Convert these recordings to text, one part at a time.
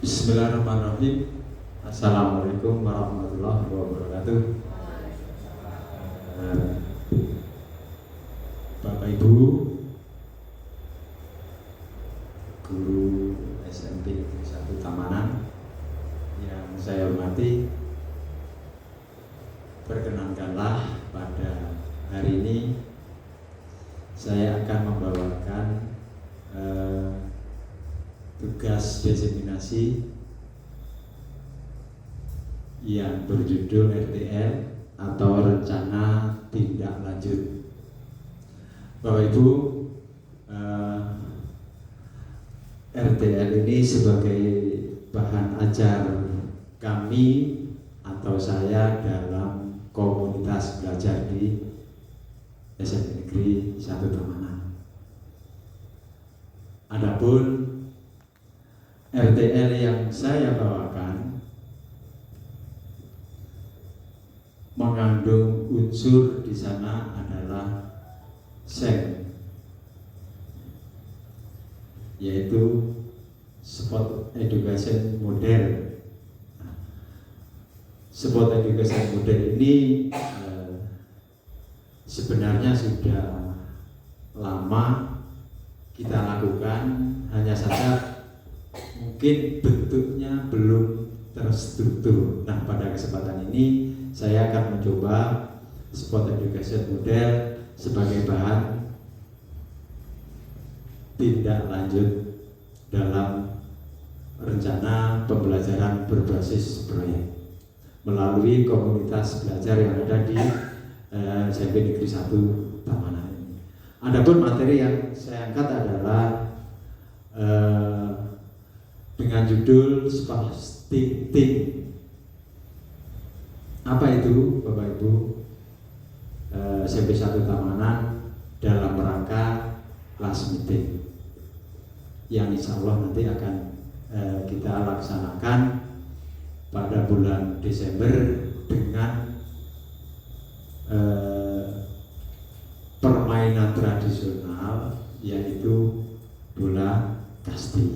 Bismillahirrahmanirrahim. Assalamualaikum warahmatullahi wabarakatuh. Bapak Ibu guru SMP Negeri 1 Tamanan yang saya hormati, perkenankanlah pada hari ini saya akan membawakan tugas diseminasi yang berjudul RTL atau Rencana Tindak Lanjut. Bapak Ibu, RTL ini sebagai bahan ajar kami atau saya dalam komunitas belajar di SMP Negeri 1 Tamanan. Adapun RTL yang saya bawakan mengandung unsur di sana adalah SEM, yaitu Sport Education Model. Sport Education Model ini sebenarnya sudah lama kita lakukan, hanya saja mungkin bentuknya belum terstruktur. Nah, pada kesempatan ini saya akan mencoba Sport Education Model sebagai bahan tindak lanjut dalam rencana pembelajaran berbasis proyek melalui komunitas belajar yang ada di SMP Negeri 1 Tamanan ini. Adapun materi yang saya angkat adalah dengan judul Spasting. Apa itu, Bapak Ibu? SMP 1 Tamanan dalam rangka kelas meeting yang insya Allah nanti akan kita laksanakan pada bulan Desember dengan permainan tradisional, yaitu bola kasti.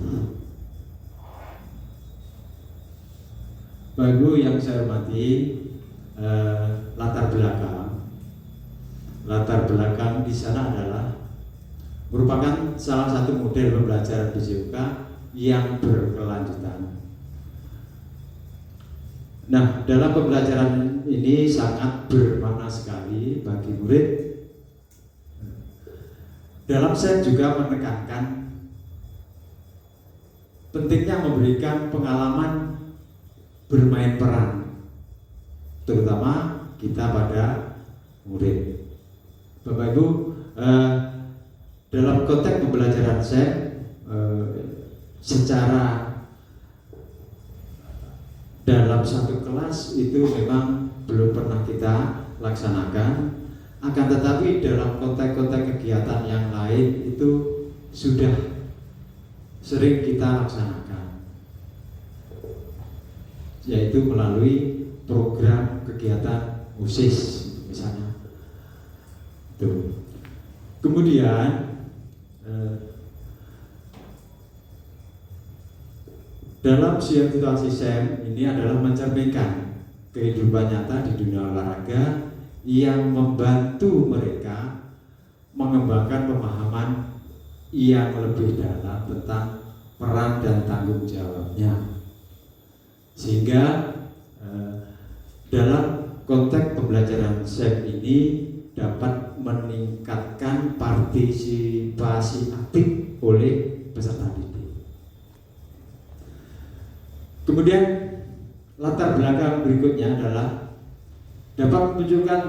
Bapak Ibu yang saya hormati, latar belakang di sana adalah merupakan salah satu model pembelajaran BCUK yang berkelanjutan. Nah, dalam pembelajaran ini sangat bermakna sekali bagi murid. Dalam saya juga menekankan pentingnya memberikan pengalaman bermain peran, terutama kita pada murid. Bapak Ibu, dalam konteks pembelajaran saya secara dalam satu kelas itu memang belum pernah kita laksanakan, akan tetapi dalam konteks-konteks kegiatan yang lain itu sudah sering kita laksanakan, yaitu melalui program kegiatan OSIS misalnya. Tuh. Kemudian dalam situasi SEM ini adalah mencerminkan kehidupan nyata di dunia olahraga yang membantu mereka mengembangkan pemahaman yang lebih dalam tentang peran dan tanggung jawabnya, sehingga dalam konteks pembelajaran SEM ini dapat meningkatkan partisipasi aktif oleh peserta didik. Kemudian latar belakang berikutnya adalah dapat menunjukkan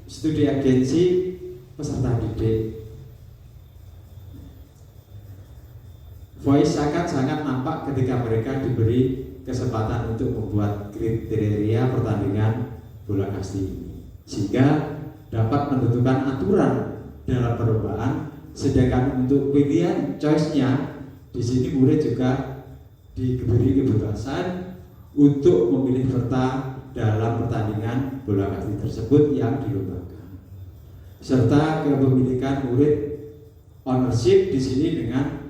studi agensi peserta didik. Voice sangat nampak ketika mereka diberi kesempatan untuk membuat kriteria pertandingan bola kasti ini, sehingga dapat menentukan aturan dalam perlombaan. Sedangkan untuk pilihan choice-nya di sini murid juga diberi kebebasan untuk memilih peserta dalam pertandingan bola kasti tersebut yang dilombakan, serta kepemilikan murid ownership di sini dengan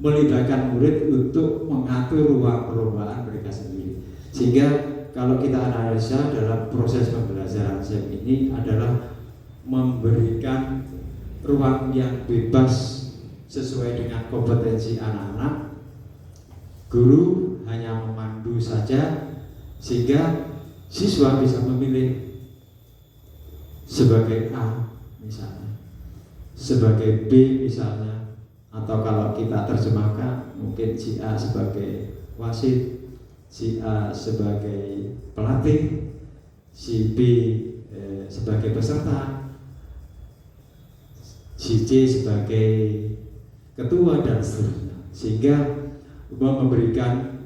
melibatkan murid untuk mengatur ruang perlombaan mereka sendiri. Sehingga kalau kita analisa dalam proses pembelajaran SEM ini adalah memberikan ruang yang bebas sesuai dengan kompetensi anak-anak. Guru hanya memandu saja sehingga siswa bisa memilih sebagai A misalnya, sebagai B misalnya, atau kalau kita terjemahkan mungkin si A sebagai wasit, si A sebagai pelatih, si B sebagai peserta, si C sebagai ketua dan seterusnya, sehingga memberikan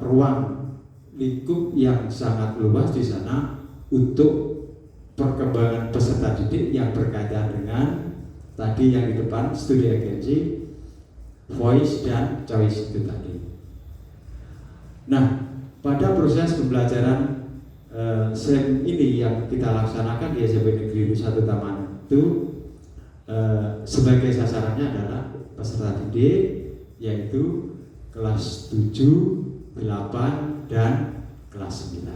ruang lingkup yang sangat luas di sana untuk perkembangan peserta didik yang berkaitan dengan tadi yang di depan studi agensi, voice dan choice itu tadi. Nah, pada proses pembelajaran SEM ini yang kita laksanakan di SMP Negeri 1 Taman itu sebagai sasarannya adalah peserta didik yaitu kelas 7, 8, dan kelas 9.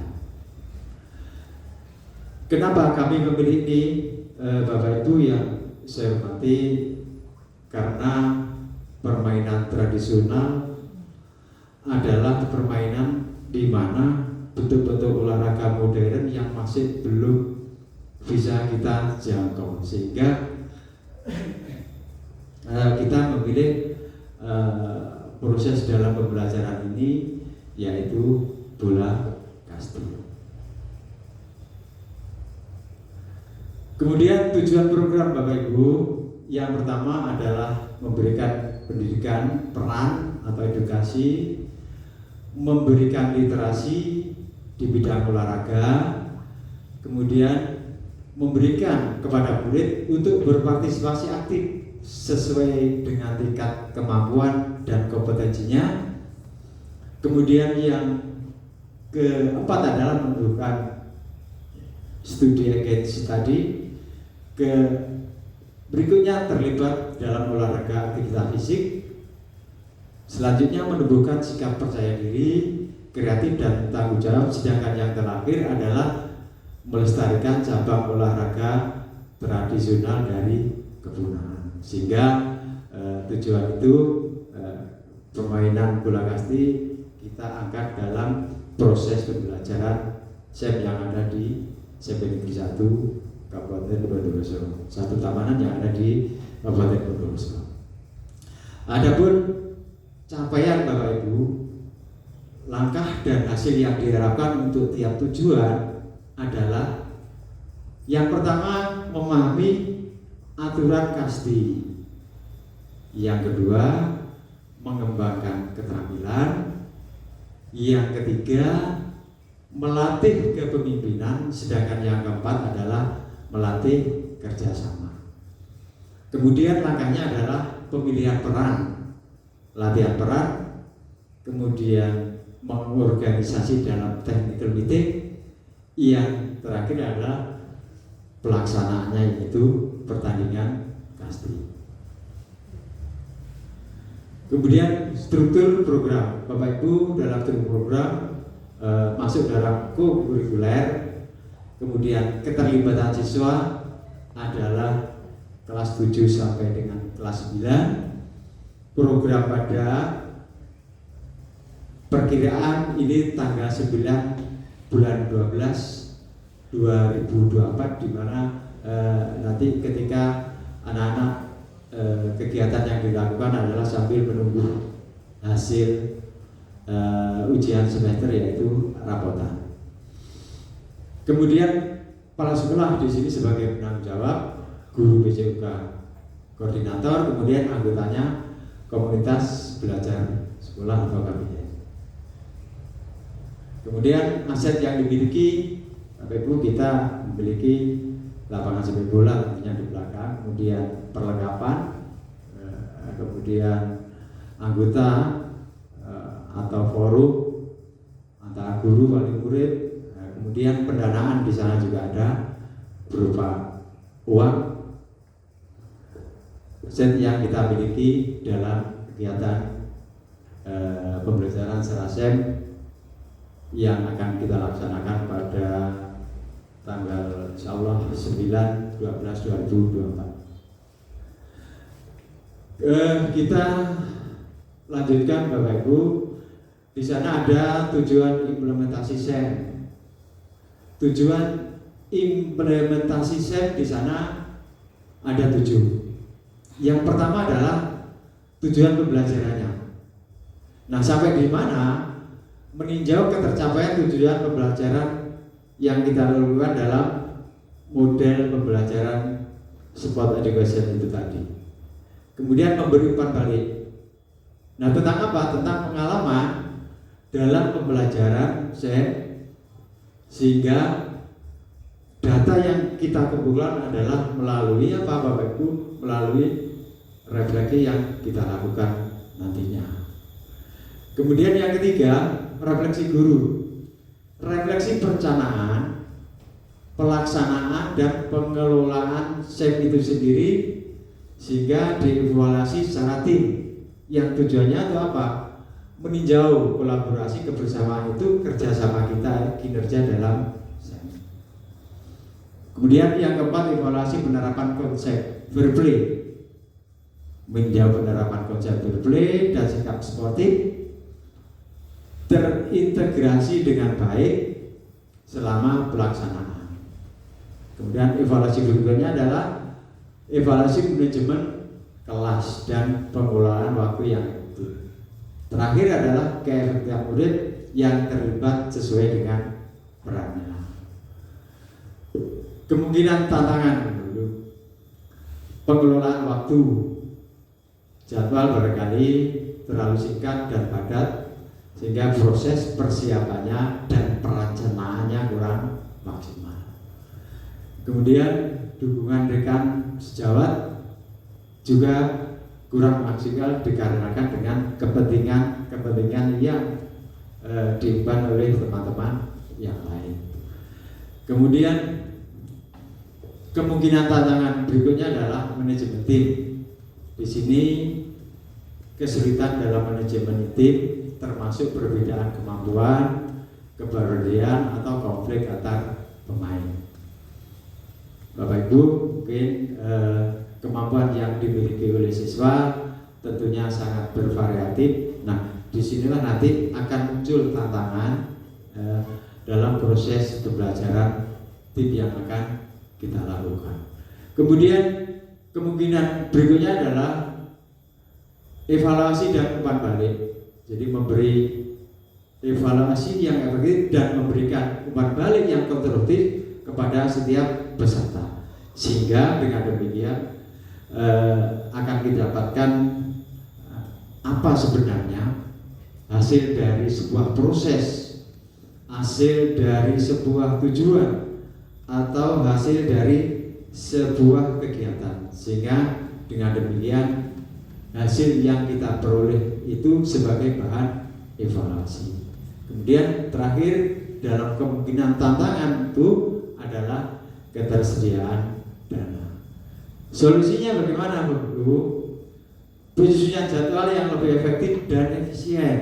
Kenapa kami memilih ini, Bapak Ibu yang saya hormati? Karena permainan tradisional adalah permainan di mana betul-betul olahraga modern yang masih belum bisa kita jangkau, sehingga kita memilih proses dalam pembelajaran ini yaitu bola kasti. Kemudian tujuan program Bapak Ibu yang pertama adalah memberikan pendidikan peran atau edukasi, memberikan literasi di bidang olahraga, kemudian memberikan kepada murid untuk berpartisipasi aktif sesuai dengan tingkat kemampuan dan kompetensinya. Kemudian yang keempat adalah menunjukkan studi agensi tadi. Berikutnya terlibat dalam olahraga aktivitas fisik. Selanjutnya menumbuhkan sikap percaya diri, kreatif dan tanggung jawab. Sedangkan yang terakhir adalah melestarikan cabang olahraga tradisional dari kepunahan. Sehingga tujuan itu permainan bola kasti kita angkat dalam proses pembelajaran SEM yang ada di SMP Negeri 1 Kabupaten Bondowoso, satu tamanan yang ada di Kabupaten Bondowoso. Adapun capaian Bapak Ibu, langkah dan hasil yang diharapkan untuk tiap tujuan adalah yang pertama memahami aturan kasti, yang kedua mengembangkan keterampilan, yang ketiga melatih kepemimpinan, sedangkan yang keempat adalah melatih kerjasama. Kemudian langkahnya adalah pemilihan peran, latihan peran, kemudian mengorganisasi dalam technical meeting, yang terakhir adalah pelaksanaannya yaitu pertandingan kasti. Kemudian struktur program, Bapak Ibu dalam struktur program masuk dalam co-kurikuler. Kemudian keterlibatan siswa adalah kelas 7 sampai dengan kelas 9. Program pada perkiraan ini tanggal 9 bulan 12 2024, di mana nanti ketika anak-anak kegiatan yang dilakukan adalah sambil menunggu hasil ujian semester yaitu rapotan. Kemudian kepala sekolah di sini sebagai penanggung jawab, guru BCUK koordinator, kemudian anggotanya komunitas belajar sekolah atau kabinet. Kemudian aset yang dimiliki, Bapak Ibu, kita memiliki lapangan sepak bola tentunya di belakang, kemudian perlengkapan, kemudian anggota atau forum antara guru wali murid. Kemudian pendanaan di sana juga ada berupa uang. Aset yang kita miliki dalam kegiatan pembelajaran Serasem yang akan kita laksanakan pada tanggal insyaallah 9/12/2024. Kita lanjutkan Bapak Ibu. Di sana ada tujuan implementasi SEM. Tujuan implementasi SEM di sana ada 7. Yang pertama adalah tujuan pembelajarannya. Nah, sampai di mana meninjau ketercapaian tujuan pembelajaran yang kita lakukan dalam model pembelajaran sport education itu tadi. Kemudian memberi umpan balik. Nah, tentang apa? Tentang pengalaman dalam pembelajaran sehingga data yang kita kumpulkan adalah melalui apa Bapak Ibu? Melalui refleksi yang kita lakukan nantinya. Kemudian yang ketiga, refleksi guru. Refleksi perencanaan, pelaksanaan dan pengelolaan SEM itu sendiri sehingga dievaluasi secara tim. Yang tujuannya itu apa? Meninjau kolaborasi kebersamaan itu kerjasama kita kinerja dalam SEM. Kemudian yang keempat, evaluasi penerapan konsep fair play. Meninjau penerapan konsep fair play dan sikap sportif terintegrasi dengan baik selama pelaksanaan. Kemudian evaluasi berikutnya adalah evaluasi manajemen kelas dan pengelolaan waktu yang efektif. Terakhir adalah keefektifan murid yang terlibat sesuai dengan perannya. Kemungkinan tantangan dulu. Pengelolaan waktu. Jadwal barangkali terlalu singkat dan padat sehingga proses persiapannya dan perencanaannya kurang maksimal. Kemudian dukungan rekan sejawat juga kurang maksimal dikarenakan dengan kepentingan yang diemban oleh teman-teman yang lain. Kemudian kemungkinan tantangan berikutnya adalah manajemen tim. Di sini kesulitan dalam manajemen tim termasuk perbedaan kemampuan, keberanian atau konflik antar pemain. Bapak Ibu, mungkin kemampuan yang dimiliki oleh siswa tentunya sangat bervariatif. Nah, disinilah nanti akan muncul tantangan dalam proses pembelajaran tim yang akan kita lakukan. Kemudian kemungkinan berikutnya adalah evaluasi dan umpan balik. Jadi memberi evaluasi yang efektif dan memberikan umpan balik yang konstruktif kepada setiap peserta, sehingga dengan demikian akan didapatkan apa sebenarnya hasil dari sebuah proses, hasil dari sebuah tujuan, atau hasil dari sebuah kegiatan, sehingga dengan demikian hasil yang kita peroleh itu sebagai bahan evaluasi. Kemudian terakhir dalam kemungkinan tantangan itu adalah ketersediaan dana. Solusinya bagaimana Bu? Penyusunan jadwal yang lebih efektif dan efisien,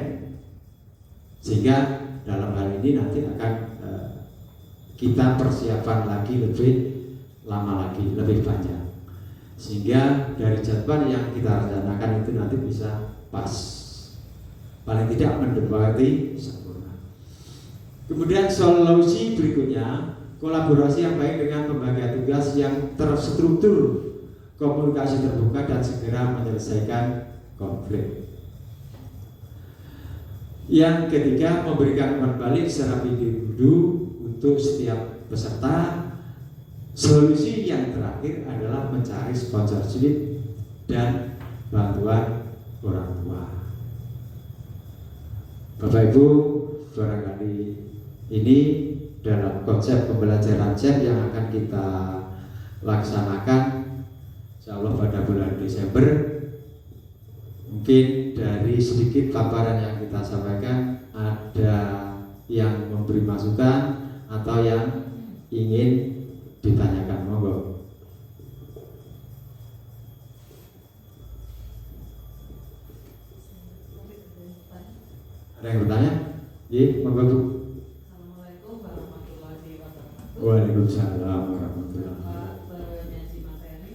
sehingga dalam hal ini nanti akan kita persiapan lagi lebih lama lagi, lebih panjang, sehingga dari jadwal yang kita rencanakan itu nanti bisa pas, paling tidak mendekati sempurna. Kemudian solusi berikutnya, kolaborasi yang baik dengan pembagian tugas yang terstruktur, komunikasi terbuka dan segera menyelesaikan konflik. Yang ketiga, memberikan umpan balik secara individu untuk setiap peserta. Solusi yang terakhir adalah mencari sponsorship dan bantuan orang tua. Bapak Ibu, barangkali ini dalam konsep pembelajaran SEM yang akan kita laksanakan insyaallah pada bulan Desember. Mungkin dari sedikit paparan yang kita sampaikan ada yang memberi masukan atau yang ingin ditanyakan, monggo. Ada yang bertanya? Iya, monggo Bu. Assalamualaikum warahmatullahi wabarakatuh. Waalaikumsalam warahmatullahi wabarakatuh. Penyaji materi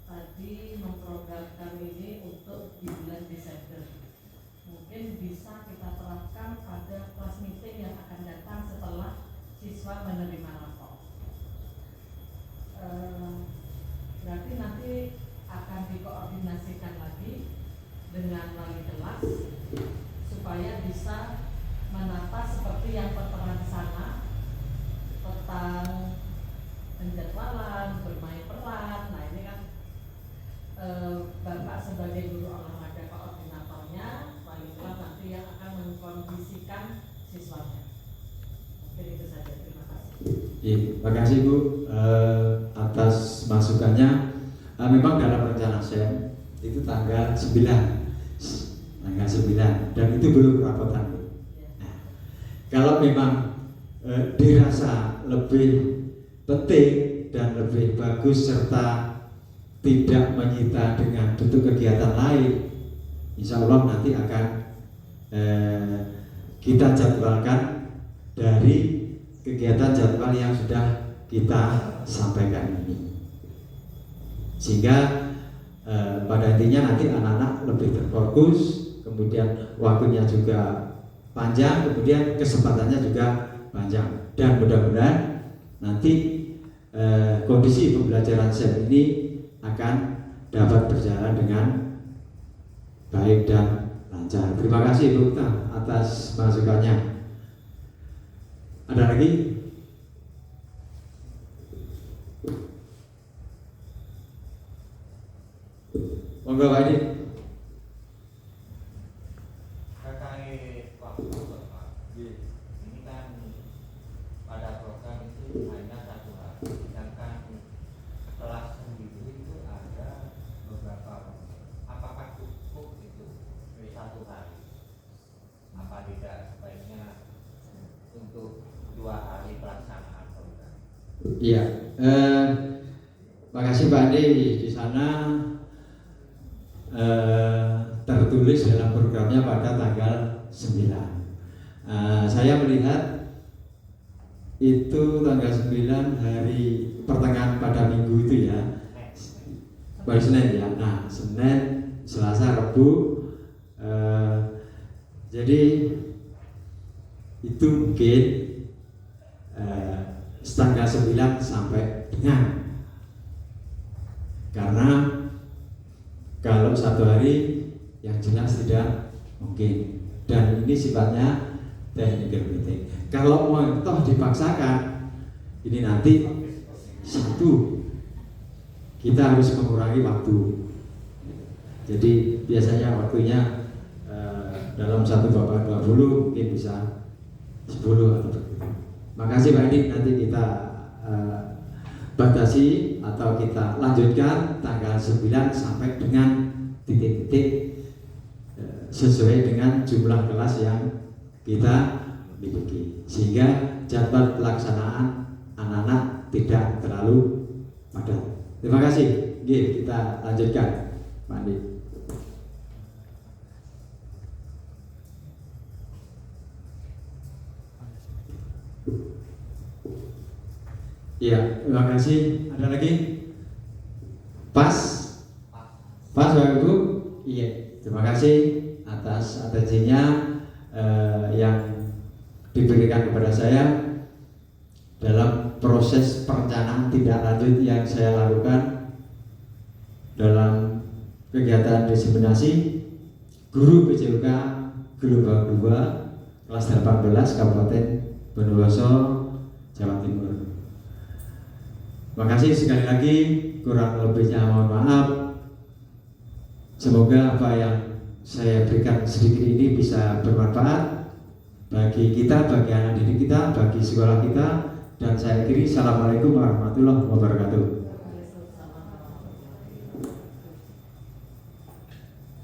tadi memprogramkan ini untuk di bulan Desember. Mungkin bisa kita terapkan pada kelas meeting yang akan datang setelah siswa menerima rapor. Berarti nanti akan dikoordinasikan lagi dengan wali kelas supaya bisa menata seperti yang tertera di sana tentang penjadwalan, bermain peran. Nah ini kan Bapak sebagai guru olahraga koordinatornya, wali kelas nanti yang akan mengkondisikan siswanya. Mungkin itu saja, terima kasih. Iya, terima kasih Bu atas masukannya. Memang dalam rencana SEM itu tanggal 9 dan itu belum rapotan Bu. Nah, kalau memang dirasa lebih penting dan lebih bagus serta tidak menyita dengan bentuk kegiatan lain, insya Allah nanti akan kita jadwalkan dari kegiatan jadwal yang sudah kita sampaikan ini, sehingga pada intinya nanti anak-anak lebih terfokus, kemudian waktunya juga panjang, kemudian kesempatannya juga panjang, dan mudah-mudahan nanti kondisi pembelajaran SEM ini akan dapat berjalan dengan baik dan lancar. Terima kasih Bu atas masukannya. Ada lagi? Monggo Pak Edi. Terkait waktu Bapak, ini kan pada program itu hanya 1 hari, sedangkan kelas sendiri itu ada beberapa. Apakah cukup itu 1 hari? Apa tidak sebaiknya untuk 2 hari pelaksanaan program? Iya, makasih Pak Edi. Di sana tertulis dalam programnya pada tanggal 9. Saya melihat itu tanggal 9 hari pertengahan pada minggu itu ya, baru Senin ya. Nah, Senin, Selasa, Rabu. Jadi itu mungkin tanggal 9 sampai dengan, karena kalau 1 hari yang jelas tidak mungkin, dan ini sifatnya technical meeting. Kalau mau toh dipaksakan, ini nanti satu kita harus mengurangi waktu. Jadi biasanya waktunya dalam 1 babak 20 mungkin bisa 10 atau begitu. Makasih Pak Edi, nanti kita batasi atau kita lanjutkan tanggal 9 sampai dengan titik-titik sesuai dengan jumlah kelas yang kita miliki, sehingga jadwal pelaksanaan anak-anak tidak terlalu padat. Terima kasih. Oke, kita lanjutkan Pak Andi. Iya, terima kasih. Ada lagi? Pas Bapak Ibu? Iya, terima kasih atas atensinya yang diberikan kepada saya dalam proses perencanaan tindak lanjut yang saya lakukan dalam kegiatan diseminasi guru PJUK Gelombang 2 kelas 18 Kabupaten Bondowoso, Jawa Timur. Terima kasih sekali lagi, kurang lebihnya mohon maaf. Semoga apa yang saya berikan sedikit ini bisa bermanfaat bagi kita, bagi anak didik kita, bagi sekolah kita. Dan saya akhiri, assalamualaikum warahmatullahi wabarakatuh.